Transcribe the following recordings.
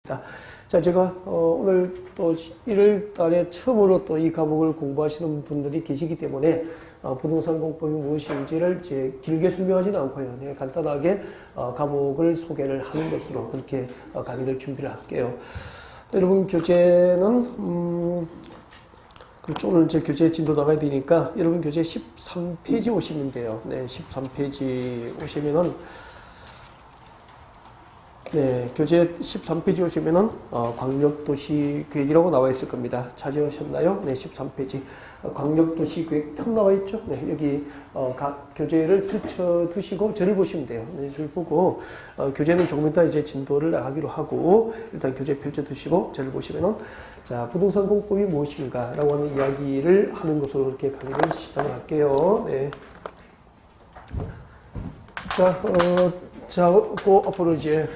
하겠습니다. 자, 제가 오늘 또 1월 달에 처음으로 또 이 과목을 공부하시는 분들이 계시기 때문에 부동산 공법이 무엇인지를 이제 길게 설명하지는 않고요. 네, 간단하게 과목을 소개를 하는 것으로 그렇게 강의를 준비를 할게요. 여러분 교재는 그렇죠. 오늘 제 교재 진도 나가야 되니까 여러분 교재 13페이지 오시면 돼요. 네, 13페이지 오시면은 네, 교재 13페이지 오시면은 광역도시계획이라고 나와 있을 겁니다. 찾으셨나요? 네, 13페이지 광역도시계획 편 나와 있죠? 네, 여기 각 교재를 펼쳐 두시고 저를 보시면 돼요. 네, 저를 보고 교재는 조금 이따 이제 진도를 나가기로 하고 일단 교재 펼쳐 두시고 저를 보시면은 자, 부동산 공법이 무엇인가라고 하는 이야기를 하는 것으로 이렇게 강의를 시작을 할게요. 네. 자, 앞으로 이제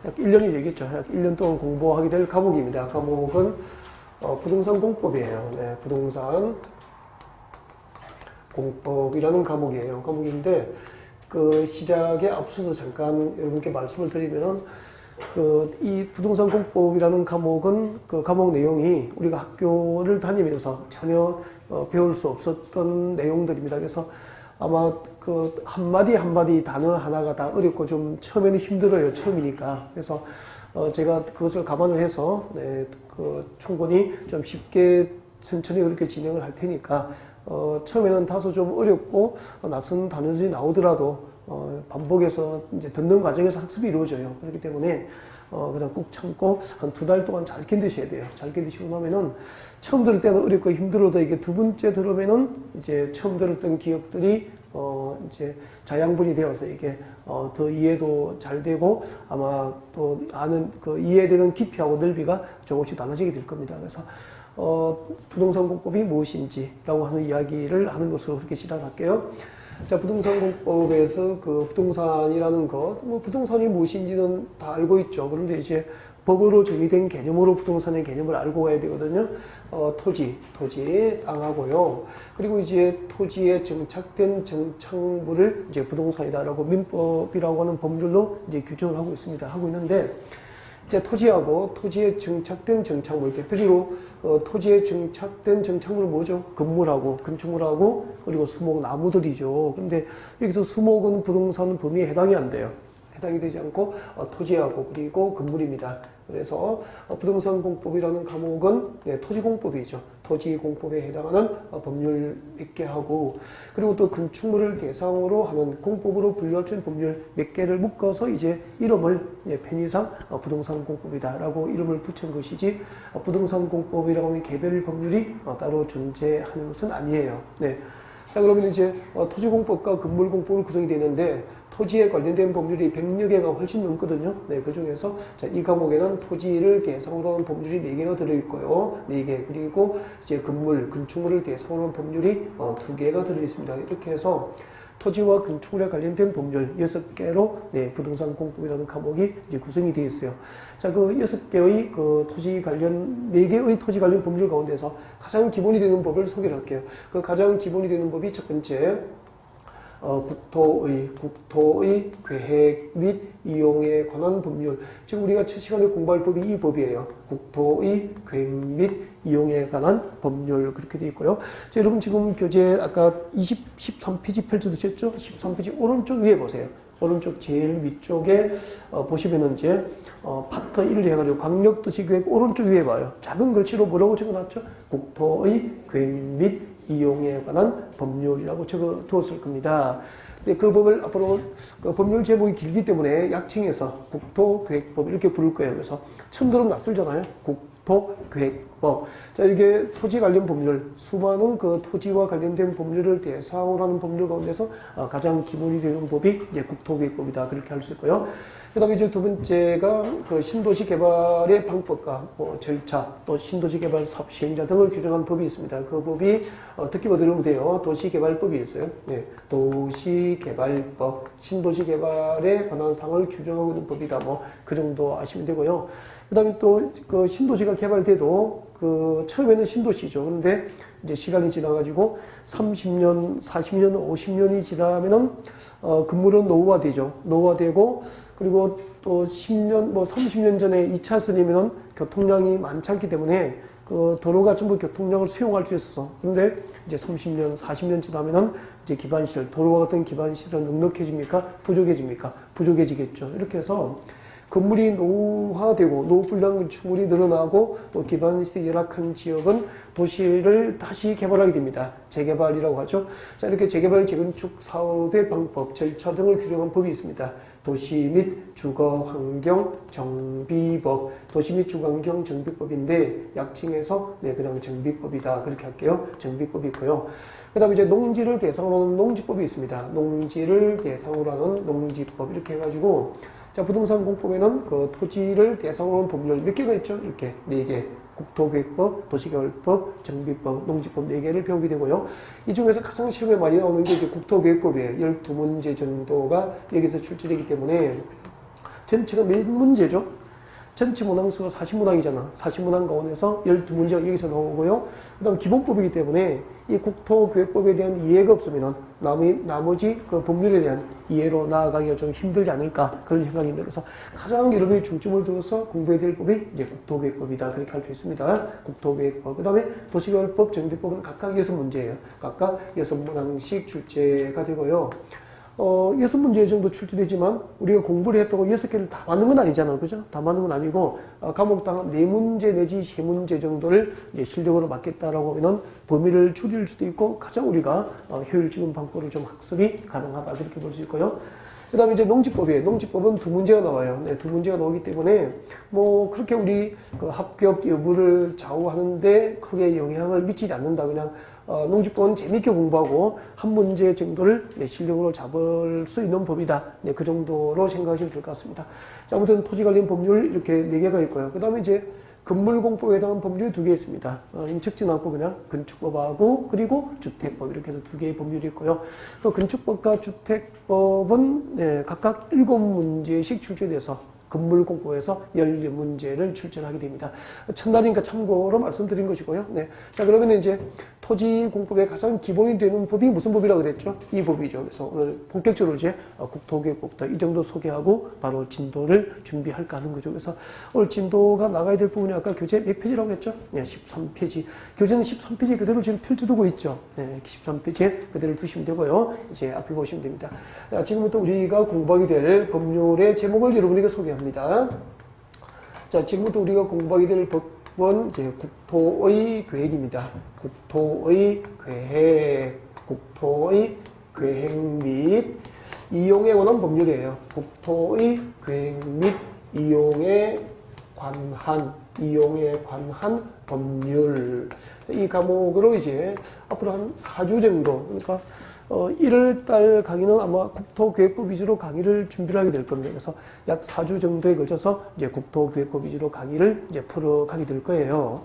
약 1년이 되겠죠. 약 1년 동안 공부하게 될 과목입니다. 과목은 부동산 공법이에요. 네, 부동산 공법이라는 과목이에요. 과목인데 그 시작에 앞서서 잠깐 여러분께 말씀을 드리면은 이 부동산 공법이라는 과목은 그 과목 내용이 우리가 학교를 다니면서 전혀 배울 수 없었던 내용들입니다. 그래서 아마 그 한마디 단어 하나가 다 어렵고 좀 처음에는 힘들어요. 처음이니까. 그래서 제가 그것을 감안을 해서 네, 충분히 좀 쉽게 천천히 그렇게 진행을 할 테니까 처음에는 다소 좀 어렵고 낯선 단어들이 나오더라도 반복해서 이제 듣는 과정에서 학습이 이루어져요. 그렇기 때문에 그냥 꾹 참고 한 2달 동안 잘 견디셔야 돼요. 잘 견디시고 나면은 처음 들을 때는 어렵고 힘들어도 이게 두 번째 들으면은 이제 처음 들었던 기억들이 이제 자양분이 되어서 이게 더 이해도 잘 되고 아마 또 아는 그 이해되는 깊이하고 넓이가 조금씩 달라지게 될 겁니다. 그래서 부동산 공법이 무엇인지라고 하는 이야기를 하는 것으로 그렇게 시작할게요. 자, 부동산 공법에서 그 부동산이라는 것, 뭐 부동산이 무엇인지는 다 알고 있죠. 그런데 이제 법으로 정의된 개념으로 부동산의 개념을 알고 가야 되거든요. 토지, 땅하고요. 그리고 이제 토지에 정착된 정착물을 이제 부동산이다라고 민법이라고 하는 법률로 이제 규정을 하고 있습니다. 하고 있는데, 이제 토지하고 토지에 정착된 정착물, 대표적으로 토지에 정착된 정착물은 뭐죠? 건물하고 건축물하고 그리고 수목, 나무들이죠. 근데 여기서 수목은 부동산 범위에 해당이 안 돼요. 해당이 되지 않고 토지하고 그리고 건물입니다. 그래서 부동산 공법이라는 과목은 네, 토지공법이죠. 토지공법에 해당하는 법률 몇 개 하고 그리고 또 건축물을 대상으로 하는 공법으로 분류할 수 있는 법률 몇 개를 묶어서 이제 이름을 편의상 부동산 공법이다라고 이름을 붙인 것이지 부동산 공법이라고 하는 개별 법률이 따로 존재하는 것은 아니에요. 네. 자, 그러면 이제 토지공법과 건물공법으로 구성이 되는데 토지에 관련된 법률이 100여 개가 훨씬 넘거든요. 네, 그 중에서 자, 이 과목에는 토지를 대상으로 하는 법률이 4개가 들어있고요. 4개. 그리고 이제 건축물을 대상으로 하는 법률이 2개가 들어있습니다. 이렇게 해서 토지와 건축물에 관련된 법률 6개로 네, 부동산 공법이라는 과목이 이제 구성이 되어 있어요. 자, 그 6개의 그 토지 관련 4개의 토지 관련 법률 가운데서 가장 기본이 되는 법을 소개를 할게요. 그 가장 기본이 되는 법이 첫 번째 국토의 계획 및 이용에 관한 법률. 지금 우리가 첫 시간에 공부할 법이 이 법이에요. 국토의 계획 및 이용에 관한 법률 그렇게 되어 있고요. 자, 여러분 지금 교재 아까 13페이지 펼쳐두셨죠? 13페이지 오른쪽 위에 보세요. 오른쪽 제일 위쪽에 보시면은 이제 파트 1 해가지고 광역도시계획 오른쪽 위에 봐요. 작은 글씨로 뭐라고 적어놨죠? 국토의 계획 및 이용에 관한 법률이라고 적어 두었을 겁니다. 근데 그 법을 앞으로 그 법률 제목이 길기 때문에 약칭해서 국토계획법 이렇게 부를 거예요. 그래서 처음 들으면 낯설잖아요. 국토계획법. 자, 이게 토지 관련 법률, 수많은 그 토지와 관련된 법률을 대상으로 하는 법률 가운데서 가장 기본이 되는 법이 이제 국토계획법이다. 그렇게 할 수 있고요. 그 다음에 이제 두 번째가 그 신도시 개발의 방법과 절차, 또 신도시 개발 사업 시행자 등을 규정한 법이 있습니다. 그 법이 듣기만 들으면 돼요. 도시개발법이 있어요. 네. 도시개발법, 신도시 개발에 관한 사항을 규정하고 있는 법이다. 뭐 그 정도 아시면 되고요. 그 다음에 또 그 신도시가 개발돼도 그 처음에는 신도시죠. 그런데 이제 시간이 지나가지고 30년, 40년, 50년이 지나면은 건물은 노후화되죠. 노후화되고 그리고 또 10년, 뭐 30년 전에 2차선이면은 교통량이 많지 않기 때문에 그 도로가 전부 교통량을 수용할 수 있었어. 그런데 이제 30년, 40년 지나면은 이제 기반시설, 도로와 같은 기반시설은 넉넉해집니까? 부족해집니까? 부족해지겠죠. 이렇게 해서 건물이 노후화되고 노후불량 건축물이 늘어나고 또 기반시설이 열악한 지역은 도시를 다시 개발하게 됩니다. 재개발이라고 하죠. 자, 이렇게 재개발 재건축 사업의 방법, 절차 등을 규정한 법이 있습니다. 도시 및 주거환경 정비법, 도시 및 주거환경 정비법인데 약칭해서 그냥 정비법이다 그렇게 할게요. 정비법이 있고요. 그 다음에 이제 농지를 대상으로 하는 농지법이 있습니다. 농지를 대상으로 하는 농지법 이렇게 해가지고 자, 부동산 공법에는 그 토지를 대상으로 하는 법률 몇 개가 있죠? 이렇게 4개. 국토계획법, 도시개발법, 정비법, 농지법 4개를 배우게 되고요. 이 중에서 가장 시험에 많이 나오는 게 이제 국토계획법이에요. 12문제 정도가 여기서 출제되기 때문에 전체가 몇 문제죠? 전체 문항수가 40문항이잖아. 40문항 가운데서 12문제가 여기서 나오고요. 그 다음 기본법이기 때문에 이 국토계획법에 대한 이해가 없으면 나머지 그 법률에 대한 이해로 나아가기가 좀 힘들지 않을까 그런 생각입니다. 그래서 가장 여러분이 중점을 두어서 공부해야 될 법이 이제 국토계획법이다. 그렇게 할 수 있습니다. 국토계획법. 그 다음에 도시개발법, 정비법은 각각 6문제예요. 각각 6문항씩 출제가 되고요. 6문제 정도 출제되지만 우리가 공부를 했다고 6개를 다 맞는 건 아니잖아요. 그죠? 다 맞는 건 아니고 과목당 4문제 내지 3문제 정도를 이제 실력으로 맞겠다라고 하면 범위를 줄일 수도 있고 가장 우리가 효율적인 방법으로 좀 학습이 가능하다. 그렇게 볼 수 있고요. 그 다음에 이제 농지법이에요. 농지법은 2문제가 나와요. 2문제가 나오기 때문에 뭐 그렇게 우리 그 합격 여부를 좌우하는데 크게 영향을 미치지 않는다. 그냥 농지법은 재밌게 공부하고 한 문제 정도를 실력으로 잡을 수 있는 법이다. 그 정도로 생각하시면 될 것 같습니다. 자, 아무튼 토지 관련 법률 이렇게 4개가 있고요. 그 다음에 이제 건물공법에 해당하는 법률이 2개 있습니다. 인척지능법 그냥 건축법하고 그리고 주택법 이렇게 해서 2개의 법률이 있고요. 그 건축법과 주택법은 각각 7문제씩 출제돼서 건물공법에서 12문제를 출제하게 됩니다. 첫날이니까 참고로 말씀드린 것이고요. 자, 그러면 이제 토지공법의 가장 기본이 되는 법이 무슨 법이라고 그랬죠? 이 법이죠. 그래서 오늘 본격적으로 이제 국토계획법부터 이 정도 소개하고 바로 진도를 준비할까 하는 거죠. 그래서 오늘 진도가 나가야 될 부분이 아까 교재 몇 페이지라고 했죠? 13페이지. 교재는 13페이지 그대로 지금 펼쳐두고 있죠. 13페이지에 그대로 두시면 되고요. 이제 앞에 보시면 됩니다. 자, 지금부터 우리가 공부하게 될 법률의 제목을 여러분에게 소개합니다. 자, 지금부터 우리가 공부하게 될 법은 이제 국토의 계획입니다. 국토의 계획, 국토의 계획 및 이용에 관한 법률이에요. 국토의 계획 및 이용에 관한 법률. 이 과목으로 이제 앞으로 한 4주 정도, 그러니까 1월달 강의는 아마 국토계획법 위주로 강의를 준비를 하게 될 겁니다. 그래서 약 4주 정도에 걸쳐서 이제 국토계획법 위주로 강의를 이제 풀어가게 될 거예요.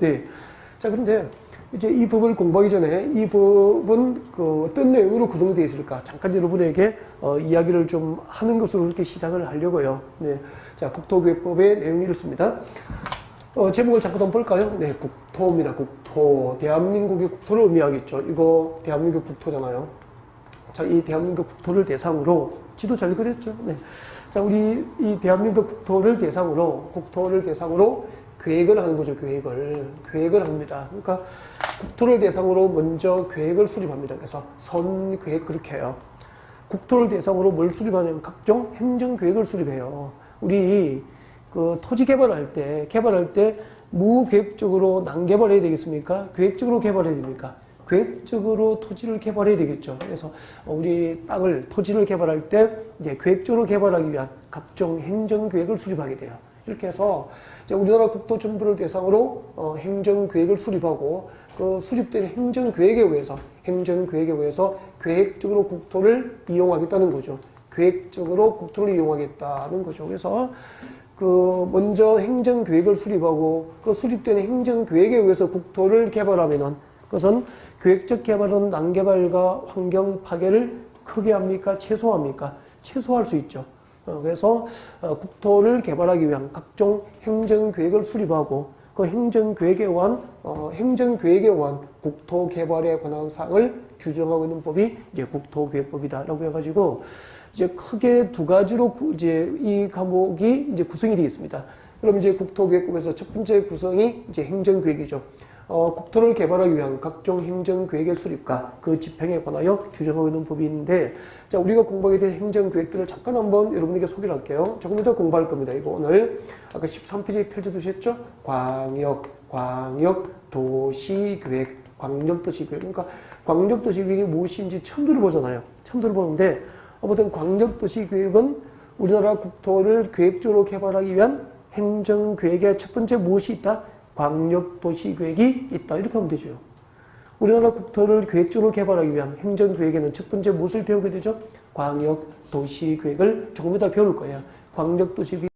자, 그런데 이제 이 법을 공부하기 전에 이 법은 그 어떤 내용으로 구성되어 있을까? 잠깐 여러분에게 이야기를 좀 하는 것으로 이렇게 시작을 하려고요. 자, 국토계획법의 내용이 이렇습니다. 제목을 잠깐 한번 볼까요? 국토입니다. 국토. 대한민국의 국토를 의미하겠죠. 이거 대한민국 국토잖아요. 자, 이 대한민국 국토를 대상으로, 지도 잘 그렸죠? 자, 우리 이 대한민국 국토를 대상으로 계획을 하는 거죠, 계획을 합니다. 그러니까 국토를 대상으로 먼저 계획을 수립합니다. 그래서 선계획 그렇게 해요. 국토를 대상으로 뭘 수립하냐면 각종 행정계획을 수립해요. 우리 그 토지 개발할 때 무계획적으로 난개발해야 되겠습니까? 계획적으로 개발해야 됩니까? 계획적으로 토지를 개발해야 되겠죠. 그래서 우리 토지를 개발할 때 이제 계획적으로 개발하기 위한 각종 행정계획을 수립하게 돼요. 이렇게 해서 이제 우리나라 국토 전부를 대상으로 행정계획을 수립하고 그 수립된 행정계획에 의해서 계획적으로 국토를 이용하겠다는 거죠. 계획적으로 국토를 이용하겠다는 거죠. 그래서 그 먼저 행정계획을 수립하고 그 수립된 행정계획에 의해서 국토를 개발하면은 그것은 계획적 개발은 난개발과 환경 파괴를 크게 합니까? 최소합니까? 최소화할 수 있죠. 그래서 국토를 개발하기 위한 각종 행정계획을 수립하고 그 행정계획에 의한 국토개발에 관한 사항을 규정하고 있는 법이 이제 국토계획법이다라고 해가지고 이제 크게 두 가지로 이제 이 과목이 이제 구성이 되겠습니다. 그럼 이제 국토계획법에서 첫 번째 구성이 이제 행정계획이죠. 국토를 개발하기 위한 각종 행정계획의 수립과 그 집행에 관하여 규정하고 있는 법이 있는데, 자, 우리가 공부하게 될 행정계획들을 잠깐 한번 여러분에게 소개를 할게요. 조금 이따 공부할 겁니다. 이거 오늘 아까 13페이지 펼쳐두셨죠? 광역도시계획, 광역도시계획. 그러니까 광역도시계획이 무엇인지 처음 들어보잖아요. 처음 들어보는데 아무튼 광역도시계획은 우리나라 국토를 계획적으로 개발하기 위한 행정계획의 첫 번째 무엇이 있다? 광역도시계획이 있다. 이렇게 하면 되죠. 우리나라 국토를 계획적으로 개발하기 위한 행정계획에는 첫 번째 무엇을 배우게 되죠? 광역도시계획을 조금 이따 배울 거예요. 광역도시계획